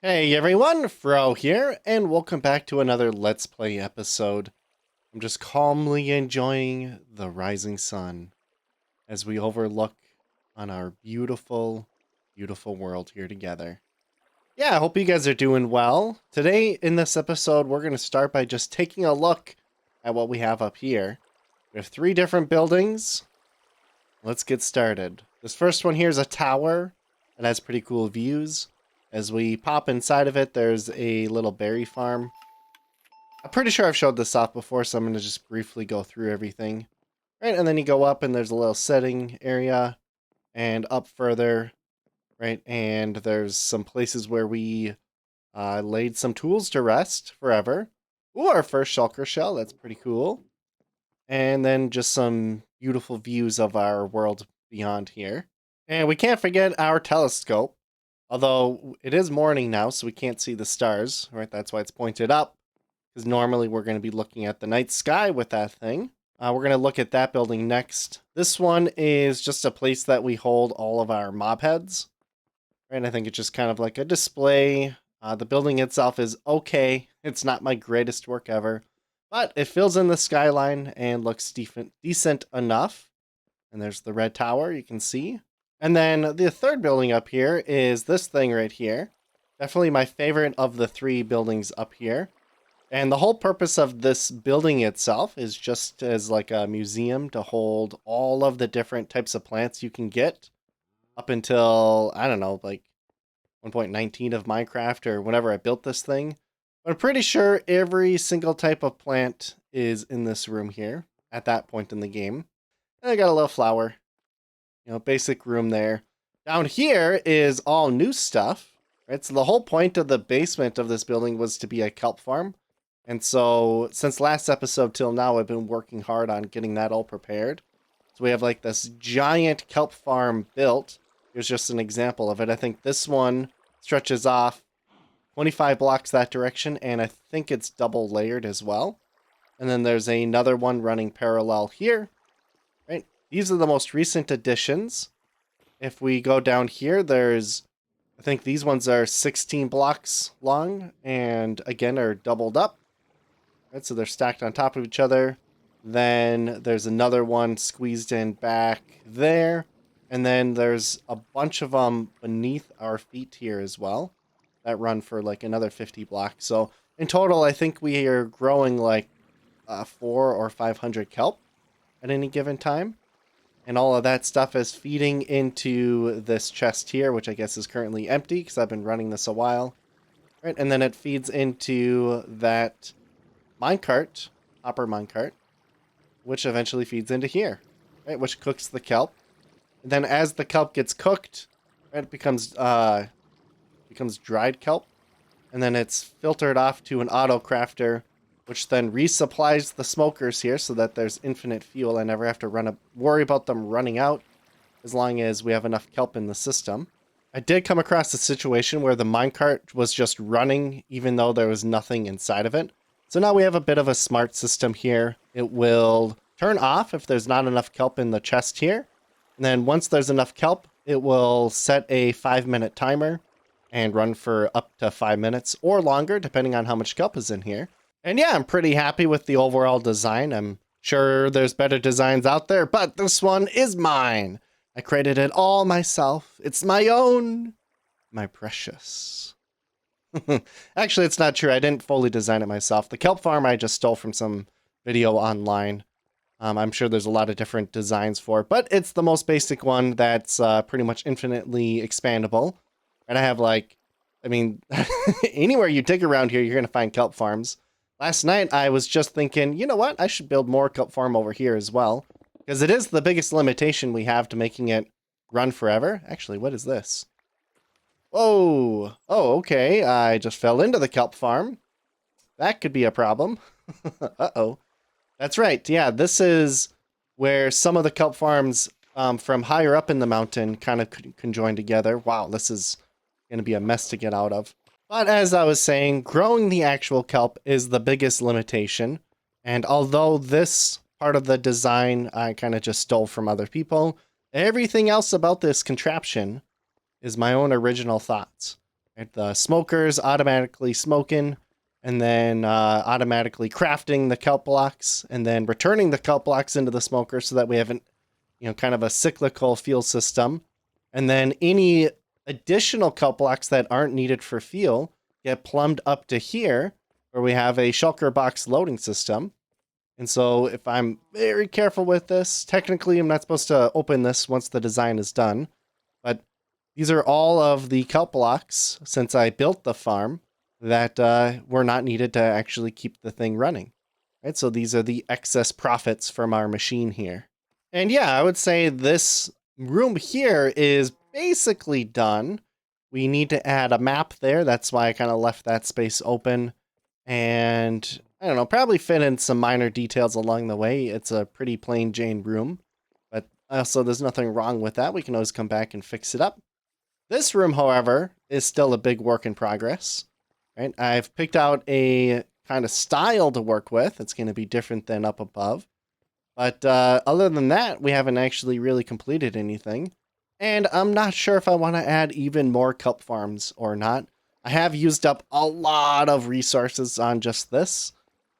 Hey everyone, Froe here, and welcome back to another Let's Play episode. I'm just calmly enjoying the rising sun as we overlook on our beautiful, beautiful world here together. Yeah, I hope you guys are doing well. Today in this episode, we're going to start by just taking a look at what we have up here. We have 3 different buildings. Let's get started. This first one here is a tower. It has pretty cool views. As we pop inside of it, there's a little berry farm. I'm pretty sure I've showed this off before, so I'm going to just briefly go through everything. Right, and then you go up and there's a little setting area, and up further, right, and there's some places where we laid some tools to rest forever. Ooh, our first shulker shell, that's pretty cool. And then just some beautiful views of our world beyond here. And we can't forget our telescope. Although it is morning now, so we can't see the stars, right? That's why it's pointed up, because normally we're going to be looking at the night sky with that thing. We're going to look at that building next. This one is just a place that we hold all of our mob heads, right? I think it's just kind of like a display. The building itself is okay. It's not my greatest work ever, but it fills in the skyline and looks decent enough. And there's the red tower you can see. And then the third building up here is this thing right here. Definitely my favorite of the 3 buildings up here. And the whole purpose of this building itself is just as like a museum to hold all of the different types of plants you can get up until, I don't know, like 1.19 of Minecraft or whenever I built this thing. But I'm pretty sure every single type of plant is in this room here at that point in the game. And I got a little flower. Basic room there. Down here is all new stuff, right? So the whole point of the basement of this building was to be a kelp farm. And so since last episode till now, I've been working hard on getting that all prepared. So we have like this giant kelp farm built. Here's just an example of it. I think this one stretches off 25 blocks that direction, and I think it's double layered as well. And then there's another one running parallel here. Right? These are the most recent additions. If we go down here, I think these ones are 16 blocks long and again are doubled up. Right, so they're stacked on top of each other. Then there's another one squeezed in back there. And then there's a bunch of them beneath our feet here as well that run for like another 50 blocks. So in total, I think we are growing like 400 or 500 kelp at any given time. And all of that stuff is feeding into this chest here, which I guess is currently empty because I've been running this a while. Right, and then it feeds into that minecart, hopper minecart, which eventually feeds into here, right, which cooks the kelp. And then as the kelp gets cooked, right, it becomes dried kelp, and then it's filtered off to an auto crafter, which then resupplies the smokers here so that there's infinite fuel. I never have to worry about them running out as long as we have enough kelp in the system. I did come across a situation where the minecart was just running even though there was nothing inside of it. So now we have a bit of a smart system here. It will turn off if there's not enough kelp in the chest here. And then once there's enough kelp, it will set a 5-minute timer and run for up to 5 minutes or longer, depending on how much kelp is in here. And yeah, I'm pretty happy with the overall design. I'm sure there's better designs out there, but this one is mine. I created it all myself. It's my own, my precious. Actually, it's not true. I didn't fully design it myself. The kelp farm I just stole from some video online. I'm sure there's a lot of different designs for it, but it's the most basic one that's pretty much infinitely expandable. And I have anywhere you dig around here, you're going to find kelp farms. Last night, I was just thinking, you know what? I should build more kelp farm over here as well. Because it is the biggest limitation we have to making it run forever. Actually, what is this? Whoa! Oh, okay. I just fell into the kelp farm. That could be a problem. Uh-oh. That's right. Yeah, this is where some of the kelp farms from higher up in the mountain kind of can join together. Wow, this is going to be a mess to get out of. But as I was saying, growing the actual kelp is the biggest limitation. And although this part of the design I kind of just stole from other people, everything else about this contraption is my own original thoughts. Right? The smoker's automatically smoking, and then automatically crafting the kelp blocks, and then returning the kelp blocks into the smoker so that we have kind of a cyclical fuel system. And then any additional kelp blocks that aren't needed for fuel get plumbed up to here, where we have a shulker box loading system. And so if I'm very careful with this, technically I'm not supposed to open this once the design is done, but these are all of the kelp blocks, since I built the farm, that were not needed to actually keep the thing running. Right, so these are the excess profits from our machine here. And yeah, I would say this room here is basically done. We need to add a map there. That's why I kind of left that space open. And I don't know, probably fit in some minor details along the way. It's a pretty plain Jane room, but also there's nothing wrong with that. We can always come back and fix it up. This room, however, is still a big work in progress. Right? I've picked out a kind of style to work with. It's going to be different than up above. But other than that, we haven't actually really completed anything. And I'm not sure if I want to add even more kelp farms or not. I have used up a lot of resources on just this.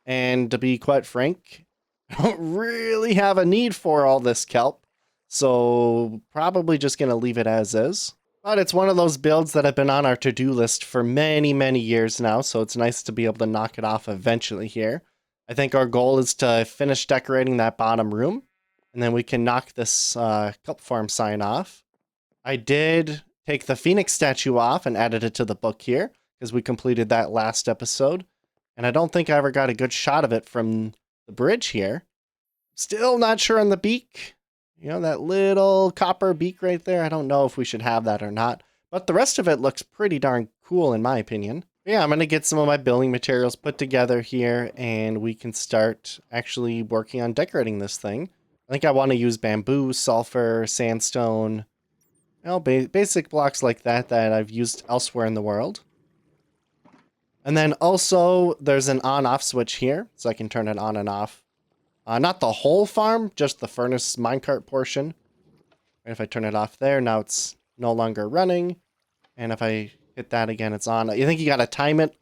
And to be quite frank, I don't really have a need for all this kelp. So probably just going to leave it as is. But it's one of those builds that have been on our to-do list for many, many years now. So it's nice to be able to knock it off eventually here. I think our goal is to finish decorating that bottom room. And then we can knock this kelp farm sign off. I did take the phoenix statue off and added it to the book here, because we completed that last episode. And I don't think I ever got a good shot of it from the bridge here. Still not sure on the beak. You know, that little copper beak right there. I don't know if we should have that or not. But the rest of it looks pretty darn cool in my opinion. Yeah, I'm going to get some of my building materials put together here, and we can start actually working on decorating this thing. I think I want to use bamboo, sulfur, sandstone, basic blocks like that I've used elsewhere in the world. And then also, there's an on-off switch here, so I can turn it on and off. Not the whole farm, just the furnace minecart portion. And if I turn it off there, now it's no longer running. And if I hit that again, it's on. You think you gotta time it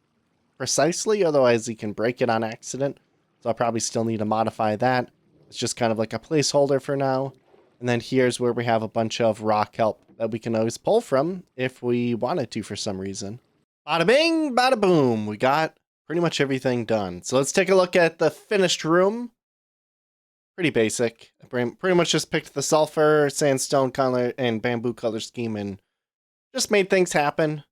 precisely, otherwise you can break it on accident. So I'll probably still need to modify that. It's just kind of like a placeholder for now. And then here's where we have a bunch of raw kelp that we can always pull from if we wanted to for some reason. Bada bing, bada boom. We got pretty much everything done. So let's take a look at the finished room. Pretty basic. I pretty much just picked the sulfur, sandstone color, and bamboo color scheme and just made things happen.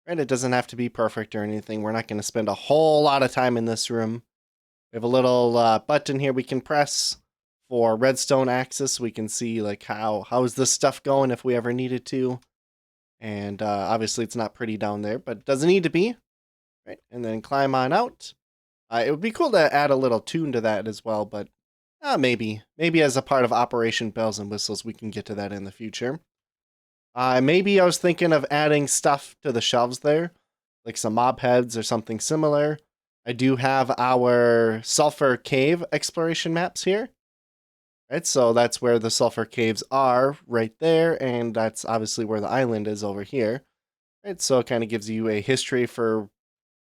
Right? It doesn't have to be perfect or anything. We're not going to spend a whole lot of time in this room. We have a little button here we can press for redstone access. We can see like how is this stuff going if we ever needed to. And obviously it's not pretty down there, but it doesn't need to be. Right? And then climb on out. It would be cool to add a little tune to that as well, but maybe as a part of Operation Bells and Whistles, we can get to that in the future. Maybe I was thinking of adding stuff to the shelves there, like some mob heads or something similar. I do have our sulfur cave exploration maps here. Right, so that's where the sulfur caves are, right there, and that's obviously where the island is over here. Right, so it kind of gives you a history for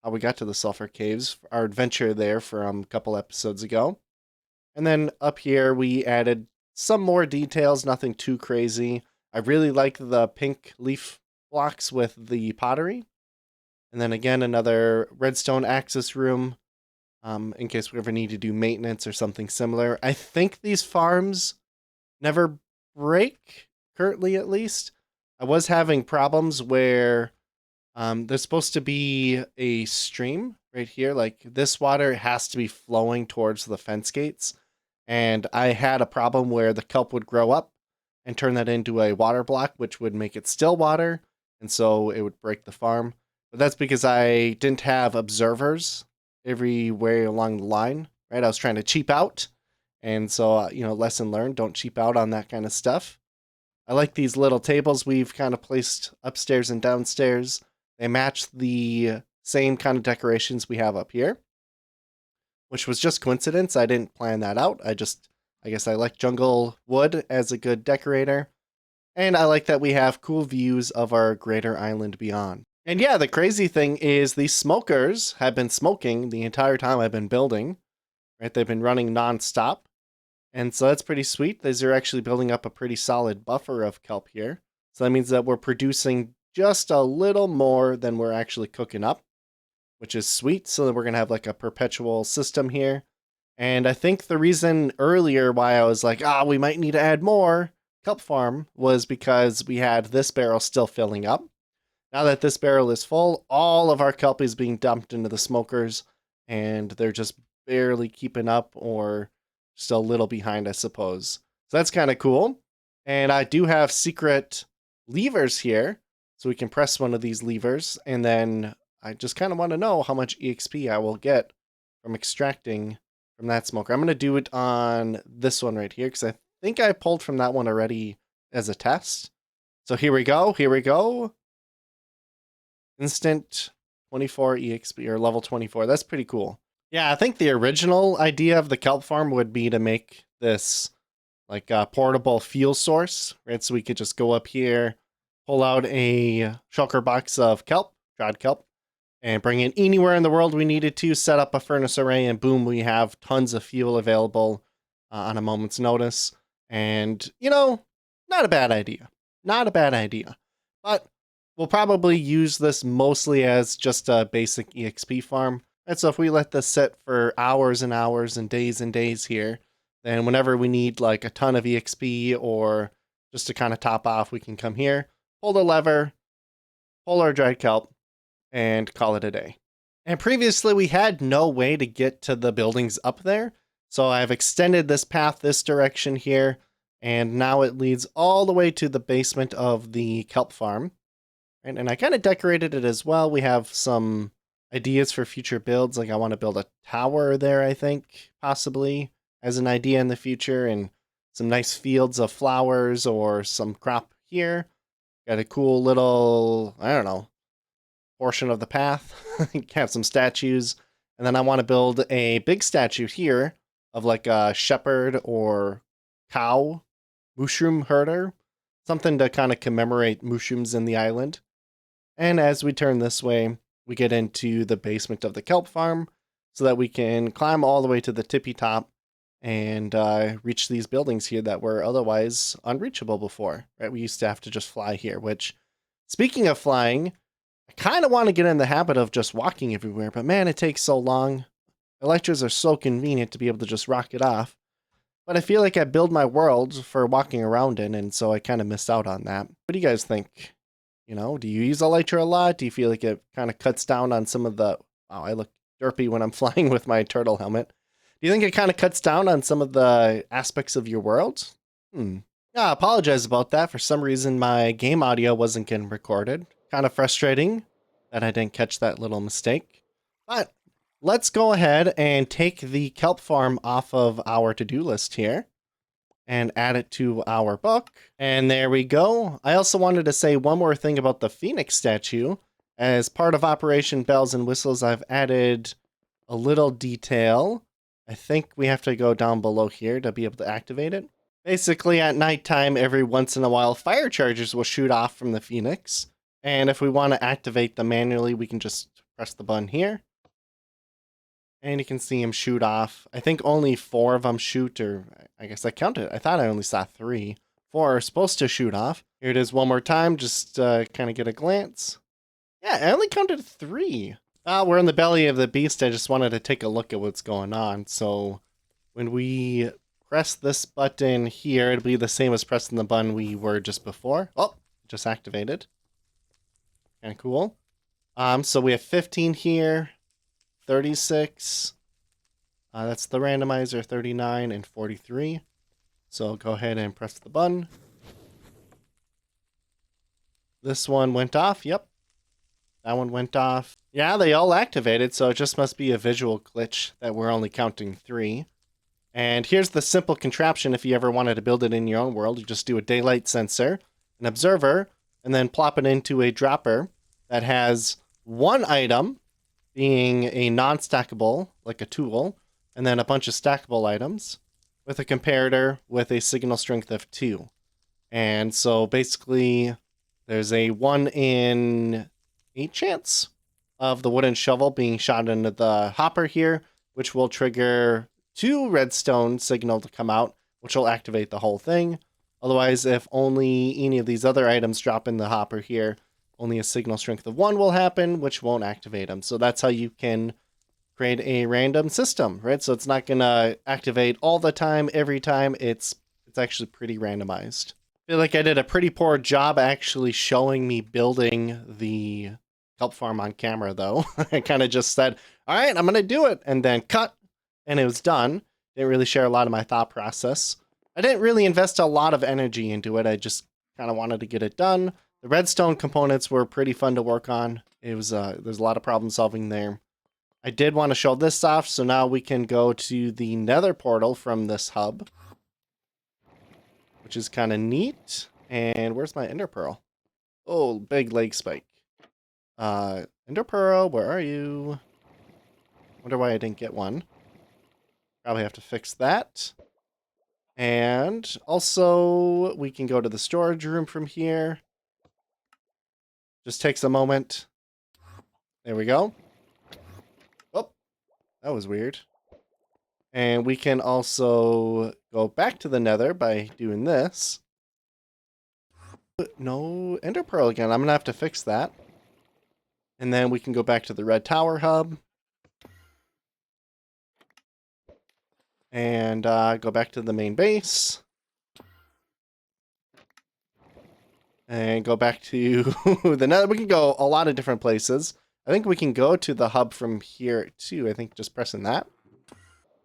how we got to the sulfur caves, our adventure there from a couple episodes ago. And then up here we added some more details, nothing too crazy. I really like the pink leaf blocks with the pottery. And then again, another redstone access room. In case we ever need to do maintenance or something similar. I think these farms never break, currently at least. I was having problems where there's supposed to be a stream right here. Like this water has to be flowing towards the fence gates. And I had a problem where the kelp would grow up and turn that into a water block, which would make it still water. And so it would break the farm. But that's because I didn't have observers everywhere along the line, right? I was trying to cheap out. And so, lesson learned, don't cheap out on that kind of stuff. I like these little tables we've kind of placed upstairs and downstairs. They match the same kind of decorations we have up here, which was just coincidence. I didn't plan that out. I guess I like jungle wood as a good decorator. And I like that we have cool views of our greater island beyond. And yeah, the crazy thing is these smokers have been smoking the entire time I've been building, right? They've been running nonstop. And so that's pretty sweet. These are actually building up a pretty solid buffer of kelp here. So that means that we're producing just a little more than we're actually cooking up, which is sweet. So that we're going to have like a perpetual system here. And I think the reason earlier why I was like, we might need to add more kelp farm was because we had this barrel still filling up. Now that this barrel is full, all of our kelp is being dumped into the smokers, and they're just barely keeping up or just a little behind, I suppose. So that's kind of cool. And I do have secret levers here, so we can press one of these levers, and then I just kind of want to know how much EXP I will get from extracting from that smoker. I'm going to do it on this one right here, because I think I pulled from that one already as a test. So here we go, here we go. Instant 24 EXP, or level 24. That's pretty cool. Yeah, I think the original idea of the kelp farm would be to make this like a portable fuel source, right? So we could just go up here, pull out a shulker box of kelp, dried kelp, and bring it anywhere in the world we needed to, set up a furnace array, and boom, we have tons of fuel available on a moment's notice. And, not a bad idea. Not a bad idea. But we'll probably use this mostly as just a basic EXP farm. And so if we let this sit for hours and hours and days here, then whenever we need like a ton of EXP or just to kind of top off, we can come here, pull the lever, pull our dried kelp, and call it a day. And previously we had no way to get to the buildings up there. So I've extended this path this direction here, and now it leads all the way to the basement of the kelp farm. And I kind of decorated it as well. We have some ideas for future builds. Like I want to build a tower there, I think, possibly as an idea in the future, and some nice fields of flowers or some crop here. Got a cool little, I don't know, portion of the path. Have some statues. And then I want to build a big statue here of like a shepherd or cow mushroom herder. Something to kind of commemorate mushrooms in the island. And as we turn this way, we get into the basement of the kelp farm so that we can climb all the way to the tippy top and reach these buildings here that were otherwise unreachable before. Right? We used to have to just fly here, which, speaking of flying, I kind of want to get in the habit of just walking everywhere, but man, it takes so long. Electras are so convenient to be able to just rocket off. But I feel like I build my world for walking around in, and so I kind of missed out on that. What do you guys think? Do you use Elytra a lot? Do you feel like it kind of cuts down on some of the... Wow, I look derpy when I'm flying with my turtle helmet. Do you think it kind of cuts down on some of the aspects of your world? Yeah, I apologize about that. For some reason, my game audio wasn't getting recorded. Kind of frustrating that I didn't catch that little mistake. But let's go ahead and take the kelp farm off of our to-do list here and add it to our book. And there we go. I also wanted to say one more thing about the Phoenix statue. As part of Operation Bells and Whistles, I've added a little detail. I think we have to go down below here to be able to activate it. Basically, at nighttime, every once in a while, fire charges will shoot off from the Phoenix. And if we want to activate them manually, we can just press the button here. And you can see him shoot off. I think only 4 of them shoot, or I guess I counted. I thought I only saw 3. 4 are supposed to shoot off. Here it is one more time, just kind of get a glance. Yeah, I only counted 3. We're in the belly of the beast. I just wanted to take a look at what's going on. So when we press this button here, it'll be the same as pressing the button we were just before. Oh, just activated. Kind of cool. So we have 15 here. 36, that's the randomizer, 39 and 43. So go ahead and press the button. This one went off, yep. That one went off. Yeah, they all activated, so it just must be a visual glitch that we're only counting 3. And here's the simple contraption if you ever wanted to build it in your own world. You just do a daylight sensor, an observer, and then plop it into a dropper that has one item being a non-stackable, like a tool, and then a bunch of stackable items with a comparator with a signal strength of 2. And so basically there's a 1 in a chance of the wooden shovel being shot into the hopper here, which will trigger 2 redstone signal to come out, which will activate the whole thing. Otherwise, if only any of these other items drop in the hopper here, only a signal strength of 1 will happen, which won't activate them. So that's how you can create a random system, right? So it's not gonna activate all the time, every time. It's actually pretty randomized. I feel like I did a pretty poor job actually showing me building the kelp farm on camera, though. I kind of just said, all right, I'm gonna do it, and then cut, and it was done. Didn't really share a lot of my thought process. I didn't really invest a lot of energy into it. I just kind of wanted to get it done. The redstone components were pretty fun to work on. It was there's a lot of problem solving there. I did want to show this off, so now we can go to the nether portal from this hub, which is kind of neat. And where's my ender pearl? Oh, big leg spike. Ender pearl, where are you? Wonder why I didn't get one. Probably have to fix that. And also, we can go to the storage room from here. Just takes a moment. There we go. Oh, that was weird. And we can also go back to the nether by doing this. No ender pearl again. I'm going to have to fix that. And then we can go back to the red tower hub. And go back to the main base. And go back to the nether. We can go a lot of different places. I think we can go to the hub from here too. I think just pressing that.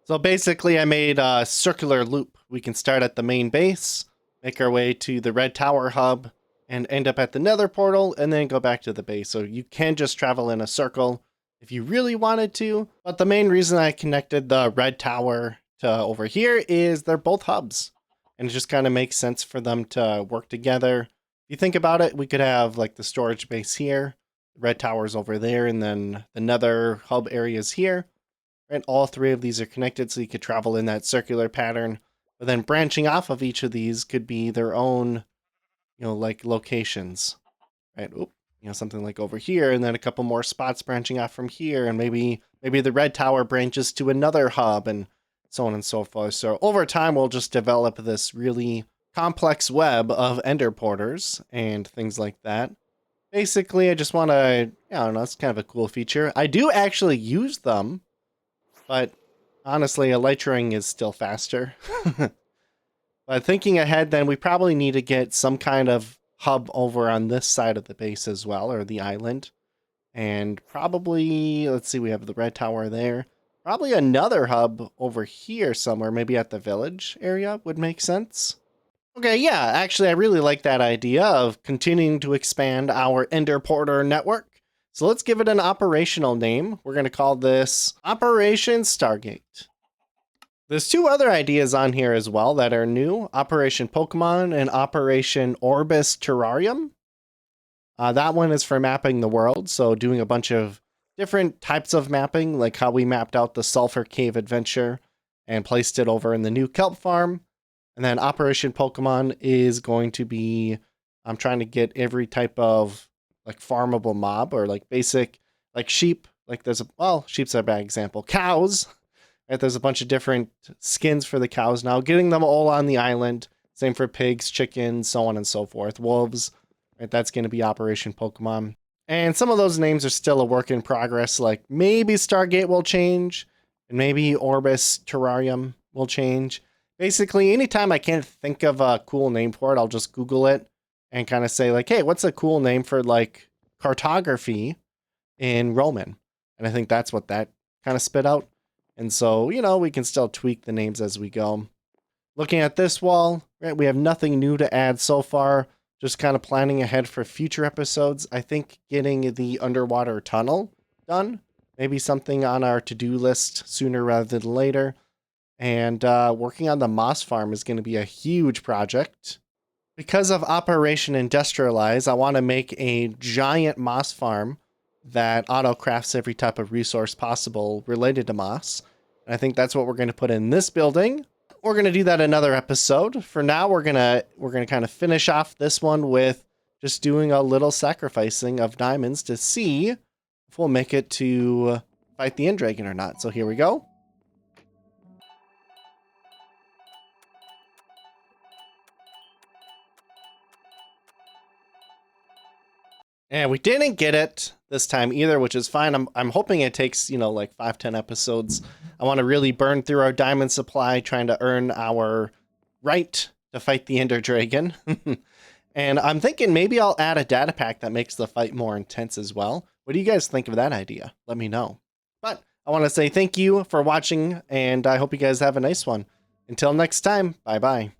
So basically I made a circular loop. We can start at the main base, make our way to the red tower hub, and end up at the nether portal, and then go back to the base. So you can just travel in a circle if you really wanted to. But the main reason I connected the red tower to over here is they're both hubs. And it just kind of makes sense for them to work together. If you think about it, we could have like the storage base here, the red tower's over there, and then the nether hub areas here. And all 3 of these are connected, so you could travel in that circular pattern. But then branching off of each of these could be their own, like locations, right? Oop, something like over here, and then a couple more spots branching off from here, and maybe the red tower branches to another hub, and so on and so forth. So over time, we'll just develop this really complex web of ender porters and things like that. Basically, I just want to, I don't know, it's kind of a cool feature. I do actually use them, but honestly, elytraing is still faster. But thinking ahead, then we probably need to get some kind of hub over on this side of the base as well, or the island. And probably, let's see, we have the red tower there. Probably another hub over here somewhere, maybe at the village area would make sense. Okay, yeah, actually, I really like that idea of continuing to expand our Ender Porter network. So let's give it an operational name. We're going to call this Operation Stargate. There's 2 other ideas on here as well that are new. Operation Pokemon and Operation Orbis Terrarium. That one is for mapping the world, so doing a bunch of different types of mapping, like how we mapped out the Sulphur Cave Adventure and placed it over in the new kelp farm. And then Operation Pokemon is going to be, I'm trying to get every type of like farmable mob or like basic, like sheep. Like there's sheep's a bad example. Cows. Right? There's a bunch of different skins for the cows now. Getting them all on the island. Same for pigs, chickens, so on and so forth. Wolves. Right? That's going to be Operation Pokemon. And some of those names are still a work in progress. Like maybe Stargate will change. And maybe Orbis Terrarium will change. Basically, anytime I can't think of a cool name for it, I'll just Google it and kind of say like, hey, what's a cool name for like cartography in Roman? And I think that's what that kind of spit out. And so, we can still tweak the names as we go. Looking at this wall, right, we have nothing new to add so far. Just kind of planning ahead for future episodes. I think getting the underwater tunnel done, maybe something on our to-do list sooner rather than later. And working on the moss farm is going to be a huge project. Because of Operation Industrialize, I want to make a giant moss farm that auto-crafts every type of resource possible related to moss. And I think that's what we're going to put in this building. We're going to do that another episode. For now, we're going to kind of finish off this one with just doing a little sacrificing of diamonds to see if we'll make it to fight the end dragon or not. So here we go. And we didn't get it this time either, which is fine. I'm hoping it takes, like 5-10 episodes. I want to really burn through our diamond supply, trying to earn our right to fight the Ender Dragon. And I'm thinking maybe I'll add a data pack that makes the fight more intense as well. What do you guys think of that idea? Let me know. But I want to say thank you for watching, and I hope you guys have a nice one. Until next time, bye-bye.